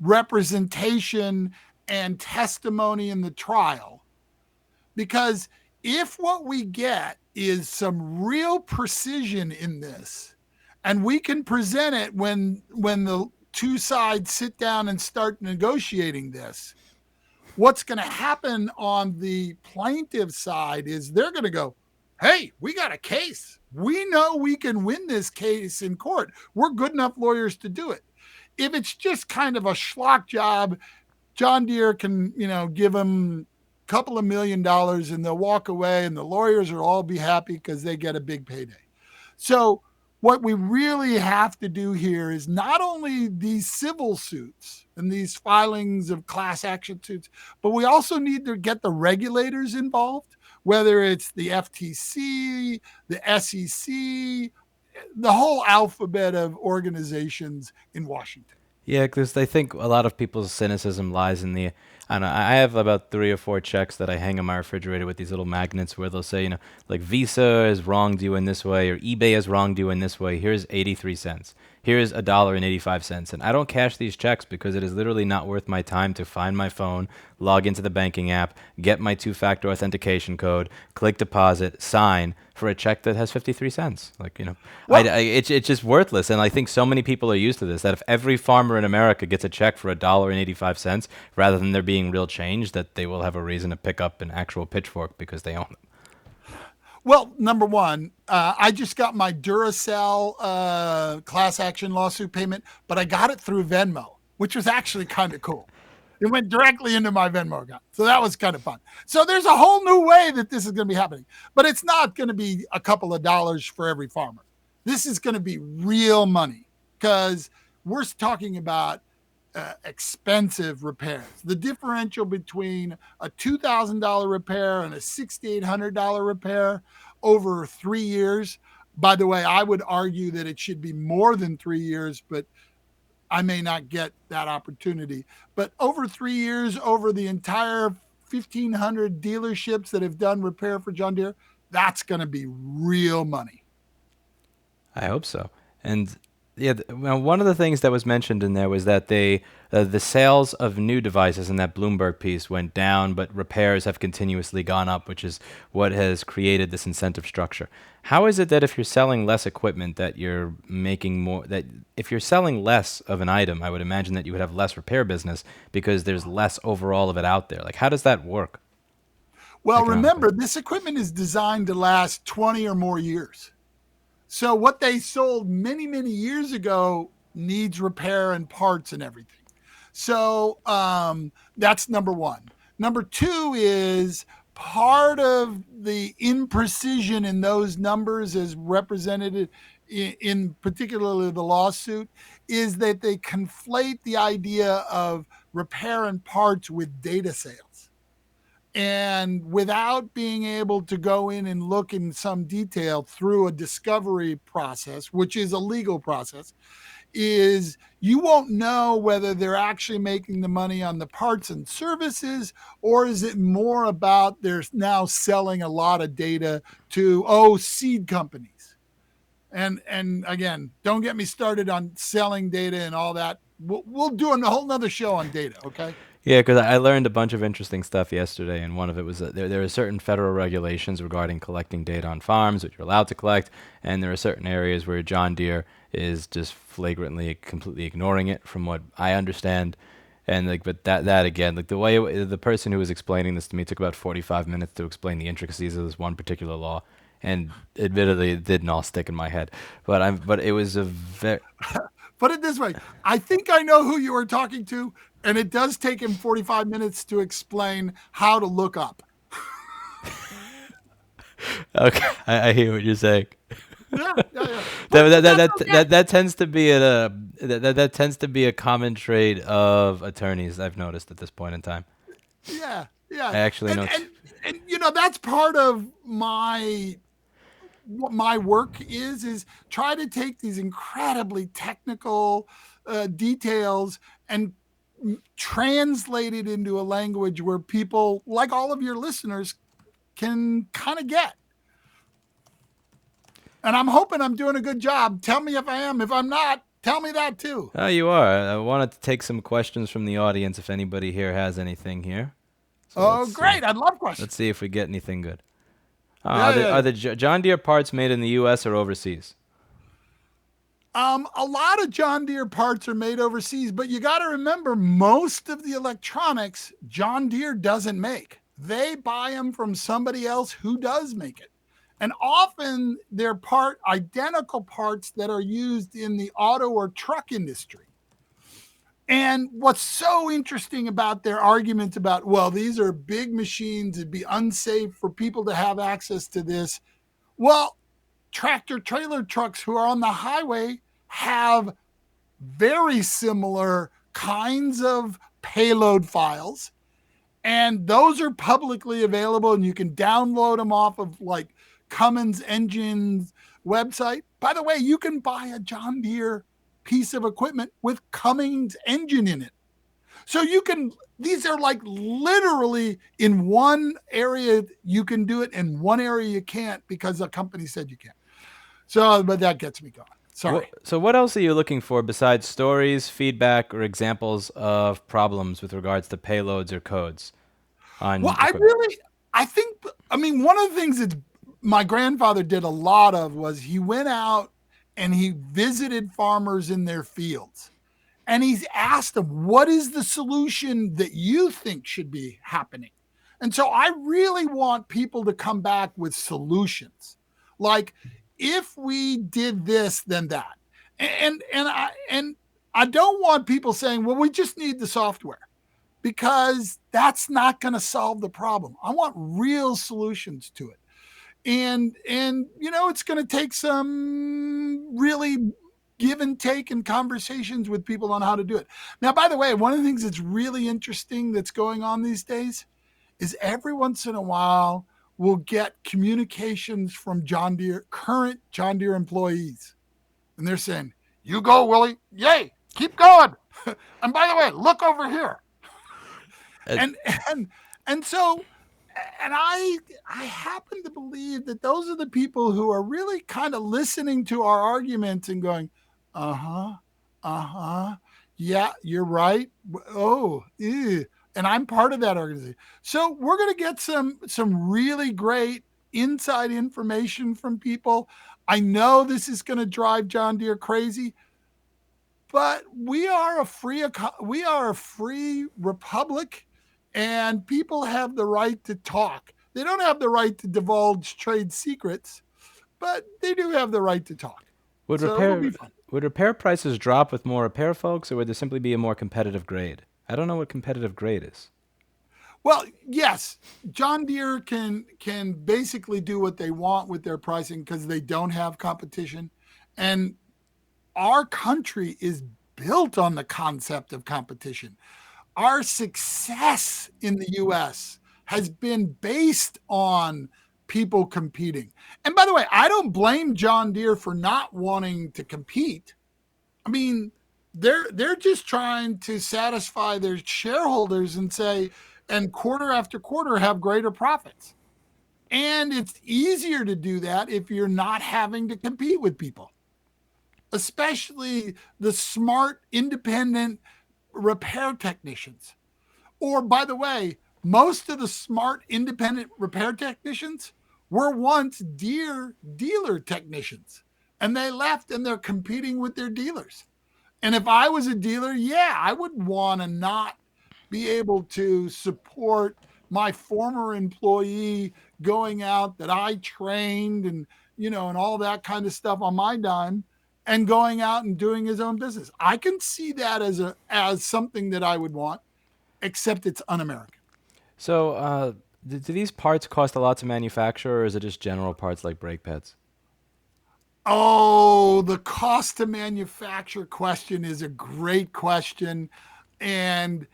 representation and testimony in the trial. Because if what we get is some real precision in this, and we can present it when the two sides sit down and start negotiating this, what's going to happen on the plaintiff side is they're going to go, hey, we got a case. We know we can win this case in court. We're good enough lawyers to do it. If it's just kind of a schlock job, John Deere can, give them a couple of $1 million and they'll walk away and the lawyers will all be happy because they get a big payday. So what we really have to do here is not only these civil suits and these filings of class action suits, but we also need to get the regulators involved, whether it's the FTC, the SEC, the whole alphabet of organizations in Washington.
Yeah, because I think a lot of people's cynicism lies in the. I don't know. I have about 3 or 4 checks that I hang on my refrigerator with these little magnets where they'll say, like Visa has wronged you in this way or eBay has wronged you in this way. Here's 83 cents. Here's $1.85. And I don't cash these checks because it is literally not worth my time to find my phone, log into the banking app, get my 2-factor authentication code, click deposit, sign for a check that has 53 cents. Like,
Well,
it's just worthless. And I think so many people are used to this that if every farmer in America gets a check for $1.85 rather than there being real change, that they will have a reason to pick up an actual pitchfork because they own them.
Well, number one, I just got my Duracell class action lawsuit payment, but I got it through Venmo, which was actually kind of cool. It went directly into my Venmo account. So that was kind of fun. So there's a whole new way that this is going to be happening, but it's not going to be a couple of dollars for every farmer. This is going to be real money because we're talking about expensive repairs. The differential between a $2,000 repair and a $6,800 repair over 3 years. By the way, I would argue that it should be more than 3 years, but I may not get that opportunity. But over 3 years, over the entire 1,500 dealerships that have done repair for John Deere, that's going to be real money.
I hope so. And Yeah, well, one of the things that was mentioned in there was that the sales of new devices in that Bloomberg piece went down, but repairs have continuously gone up, which is what has created this incentive structure. How is it that if you're selling less equipment, that you're making more? That if you're selling less of an item, I would imagine that you would have less repair business because there's less overall of it out there. Like, how does that work
Well,
economically?
remember, this equipment is designed to last 20 or more years. So what they sold many, many years ago needs repair and parts and everything. So that's number one. Number two is part of the imprecision in those numbers, as represented in particularly the lawsuit, is that they conflate the idea of repair and parts with data sales. And without being able to go in and look in some detail through a discovery process, which is a legal process, is you won't know whether they're actually making the money on the parts and services, or is it more about they're now selling a lot of data to seed companies. And again, don't get me started on selling data and all that. We'll do a whole nother show on data. Okay.
Yeah, because I learned a bunch of interesting stuff yesterday, and one of it was that there are certain federal regulations regarding collecting data on farms, which you're allowed to collect, and there are certain areas where John Deere is just flagrantly, completely ignoring it, from what I understand. And like, but that again, like the person who was explaining this to me took about 45 minutes to explain the intricacies of this one particular law, and admittedly, it didn't all stick in my head. But it was a very
Put it this way, I think I know who you are talking to, and it does take him 45 minutes to explain how to look up.
okay. I hear what you're saying.
Yeah, yeah, yeah.
that,
But
that, that,
that's
that,
okay.
that, that tends to be that tends to be a common trait of attorneys, I've noticed at this point in time.
Yeah, yeah.
I actually
And
know.
and that's part of my what my work is try to take these incredibly technical details and translate it into a language where people like all of your listeners can kind of get. And I'm hoping I'm doing a good job. Tell me if I am. If I'm not, tell me that too.
Oh, you are. I wanted to take some questions from the audience if anybody here has anything here. So
Oh, great. I'd love
let's
questions.
see if we get anything good.
Yeah, yeah,
Are
yeah.
the John Deere parts made in the U.S. or overseas?
A lot of John Deere parts are made overseas, but you got to remember most of the electronics John Deere doesn't make. They buy them from somebody else who does make it. And often they're part identical parts that are used in the auto or truck industry. And what's so interesting about their argument about, well, these are big machines, it'd be unsafe for people to have access to this. Well, tractor trailer trucks who are on the highway have very similar kinds of payload files. And those are publicly available and you can download them off of like Cummins Engines website. By the way, you can buy a John Deere piece of equipment with Cummins engine in it. So you can, these are like literally in one area you can do it, in one area you can't because the company said you can't. So, but that gets me going. Sorry.
So what else are you looking for besides stories, feedback, or examples of problems with regards to payloads or codes
Well,
on equipment?
I think, I mean, one of the things that my grandfather did a lot of was he went out and he visited farmers in their fields and he's asked them, what is the solution that you think should be happening? And so I really want people to come back with solutions. Like, if we did this, then that. And I don't want people saying, well, we just need the software because that's not going to solve the problem. I want real solutions to it. And it's going to take some really give and take and conversations with people on how to do it. Now, by the way, one of the things that's really interesting that's going on these days is every once in a while we'll get communications from John Deere, current John Deere employees, and they're saying, "You go, Willie. Yay, keep going." And by the way, look over here.
Uh,
And and and so and I happen to believe that those are the people who are really kind of listening to our arguments and going, Uh-huh. Uh-huh. Yeah, you're right. Oh, ew. And I'm part of that organization. So we're going to get some really great inside information from people. I know this is going to drive John Deere crazy, but we are a free republic, and people have the right to talk. They don't have the right to divulge trade secrets, but they do have the right to talk.
Would
So it'll
repair
be fun.
would repair prices drop with more repair folks, or would there simply be a more competitive grade? I don't know what competitive grade is.
Well, yes, John Deere can basically do what they want with their pricing because they don't have competition, and our country is built on the concept of competition. Our success in the US has been based on people competing. And by the way, I don't blame John Deere for not wanting to compete. I mean, they're just trying to satisfy their shareholders and say, and quarter after quarter have greater profits. And it's easier to do that if you're not having to compete with people, especially the smart, independent repair technicians. Or, by the way, most of the smart, independent repair technicians were once Deere dealer technicians, and they left and they're competing with their dealers. And if I was a dealer, yeah, I would want to not be able to support my former employee going out that I trained and and all that kind of stuff on my dime and going out and doing his own business. I can see that as something that I would want, except it's un-American.
So, do these parts cost a lot to manufacture, or is it just general parts like brake pads?
Oh, the cost to manufacture question is a great question. And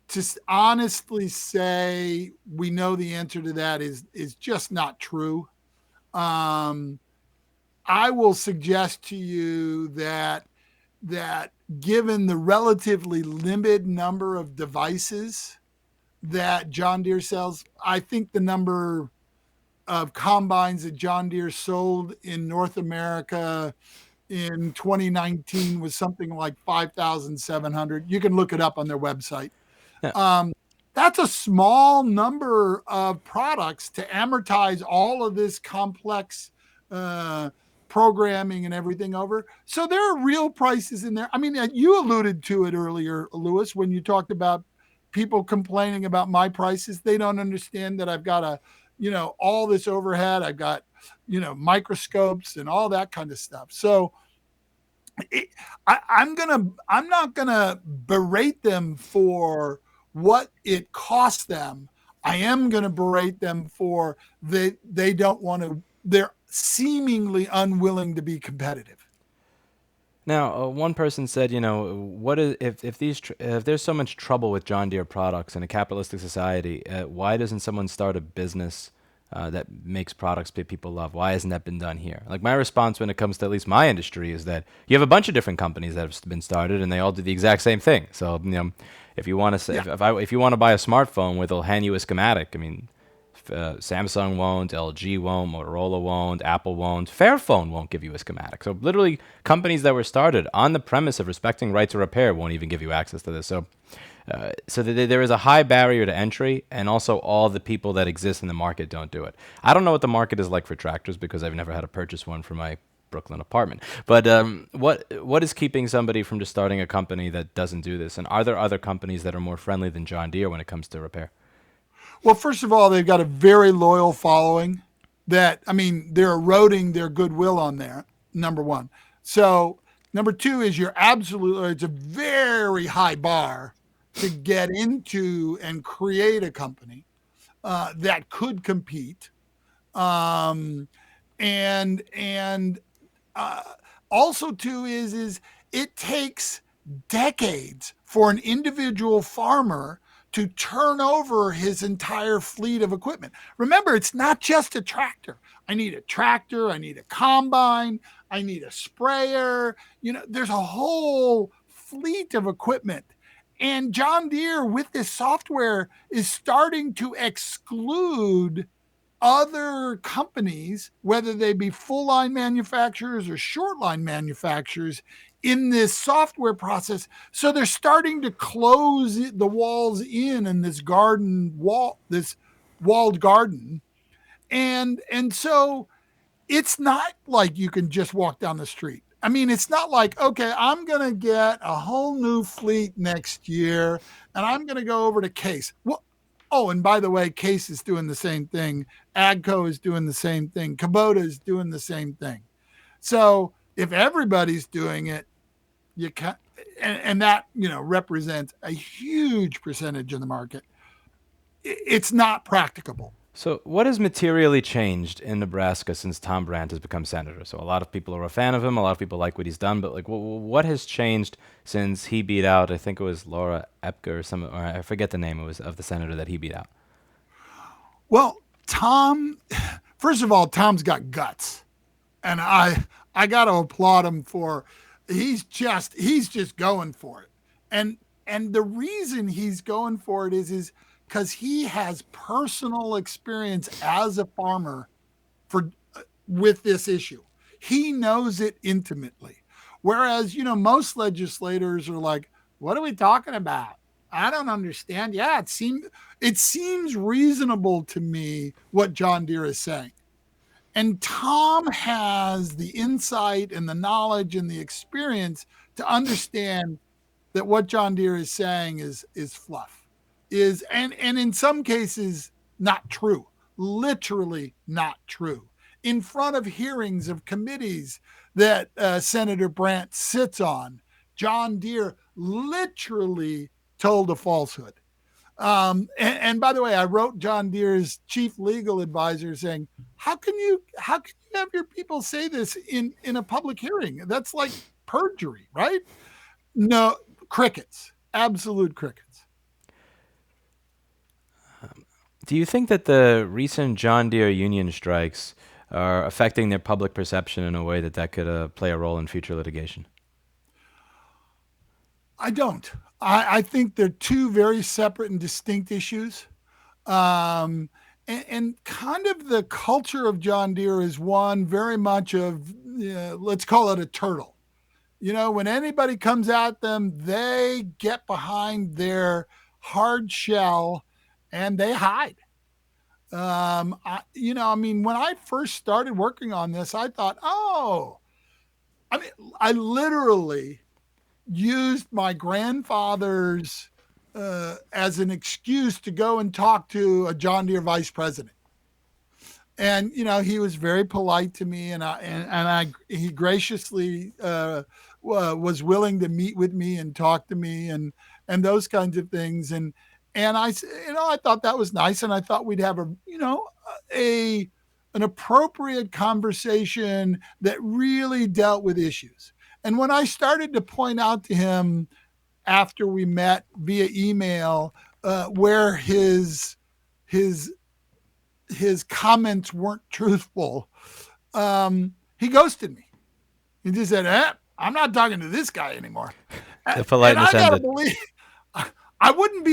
to honestly say we know the answer to that is just not true. Um, I will suggest to you that given the relatively limited number of devices that John Deere sells, I think the number of combines that John Deere sold in North America in 2019 was something like 5,700. You can look it up on their website.
Yeah.
Um, that's a small number of products to amortize all of this complex uh, programming and everything over. So there are real prices in there. I mean, you alluded to it earlier, Lewis, when you talked about people complaining about my prices. They don't understand that I've got all this overhead. I've got, microscopes and all that kind of stuff. So it, I'm not gonna berate them for what it costs them. I am gonna berate them for they don't want to. They're seemingly unwilling to be competitive.
Now, one person said, what is if there's so much trouble with John Deere products in a capitalistic society, why doesn't someone start a business that makes products that people love? Why hasn't that been done here? Like my response when it comes to at least my industry is that you have a bunch of different companies that have been started and they all do the exact same thing. So, if you want to say,
Yeah.
if you want to buy a smartphone where they'll hand you a schematic, I mean, Samsung won't, LG won't, Motorola won't, Apple won't, Fairphone won't give you a schematic. So literally, companies that were started on the premise of respecting right to repair won't even give you access to this. So there is a high barrier to entry, and also all the people that exist in the market don't do it. I don't know what the market is like for tractors because I've never had to purchase one for my Brooklyn apartment. But what is keeping somebody from just starting a company that doesn't do this? And are there other companies that are more friendly than John Deere when it comes to repair?
Well, first of all, they've got a very loyal following that, I mean, they're eroding their goodwill on there, number one. So, number two is it's a very high bar to get into and create a company that could compete. Um, and uh, also too is it takes decades for an individual farmer to turn over his entire fleet of equipment. Remember, it's not just a tractor. I need a tractor, I need a combine, I need a sprayer. There's a whole fleet of equipment. And John Deere, with this software, is starting to exclude other companies, whether they be full line manufacturers or short line manufacturers, in this software process. So they're starting to close the walls in this garden wall, this walled garden. And so it's not like you can just walk down the street. I mean, it's not like, okay, I'm going to get a whole new fleet next year and I'm going to go over to Case. Well, oh, and by the way, Case is doing the same thing. Agco is doing the same thing. Kubota is doing the same thing. So if everybody's doing it, you can, and that, represents a huge percentage of the market. It's not practicable.
So, what has materially changed in Nebraska since Tom Brandt has become senator? So, a lot of people are a fan of him. A lot of people like what he's done. But, like, what has changed since he beat out? I think it was Laura Epker or some, or I forget the name. It was of the senator that he beat out.
Well, Tom, first of all, Tom's got guts, and I got to applaud him for he's just going for it, and the reason he's going for it is because he has personal experience as a farmer for with this issue. He knows it intimately. Whereas, most legislators are like, what are we talking about? I don't understand. Yeah, it seems reasonable to me what John Deere is saying. And Tom has the insight and the knowledge and the experience to understand that what John Deere is saying is fluff, and in some cases not true, literally not true. In front of hearings of committees that Senator Brandt sits on, John Deere literally told a falsehood. And by the way, I wrote John Deere's chief legal advisor saying, how can you have your people say this in a public hearing? That's like perjury, right? No, crickets, absolute crickets.
Do you think that the recent John Deere union strikes are affecting their public perception in a way that could play a role in future litigation?
I don't. I think they're two very separate and distinct issues. And kind of the culture of John Deere is one very much of, let's call it a turtle. When anybody comes at them, they get behind their hard shell and they hide. I mean, when I first started working on this, I thought, oh, I mean, I literally used my grandfather's as an excuse to go and talk to a John Deere vice president. And he was very polite to me, and he graciously was willing to meet with me and talk to me and those kinds of things. And I thought that was nice, and I thought we'd have a an appropriate conversation that really dealt with issues. And when I started to point out to him after we met via email where his comments weren't truthful, he ghosted me. He just said, I'm not talking to this guy anymore.
The politeness
and I gotta
ended.
believe I wouldn't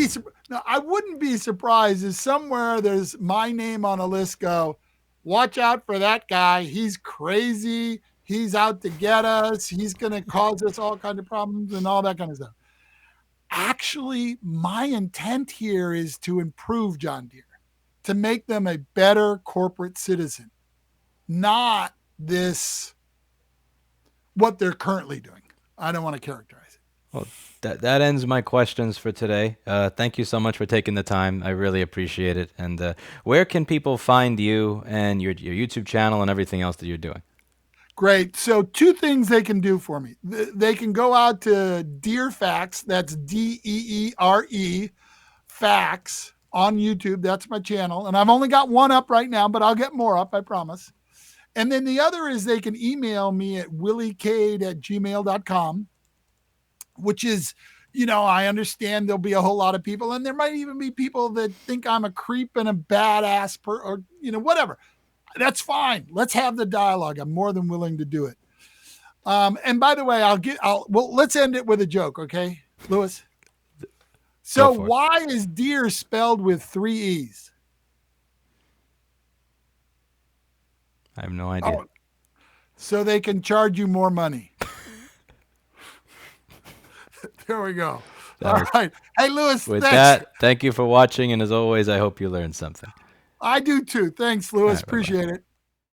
be surprised if somewhere there's my name on a list. Go, watch out for that guy. He's crazy. He's out to get us. He's going to cause us all kinds of problems and all that kind of stuff. Actually, my intent here is to improve John Deere, to make them a better corporate citizen, not what they're currently doing. I don't want to characterize it.
Well, that ends my questions for today. Thank you so much for taking the time. I really appreciate it. And where can people find you and your YouTube channel and everything else that you're doing?
Great. So two things they can do for me. They can go out to Deere Facts. That's DEERE Facts on YouTube. That's my channel. And I've only got one up right now, but I'll get more up, I promise. And then the other is they can email me at williecade@gmail.com, which is, I understand there'll be a whole lot of people, and there might even be people that think I'm a creep and a badass or whatever. That's fine. Let's have the dialogue. I'm more than willing to do it. And by the way, let's end it with a joke. Okay, Lewis. So why is Deere spelled with 3 E's?
I have no idea.
So they can charge you more money. There we go.
That
All
was
right. Hey, Lewis,
with
thanks.
that. Thank you for watching, and as always, I hope you learned something.
I do too. Thanks,
All
Lewis.
right, bye bye.
Appreciate it.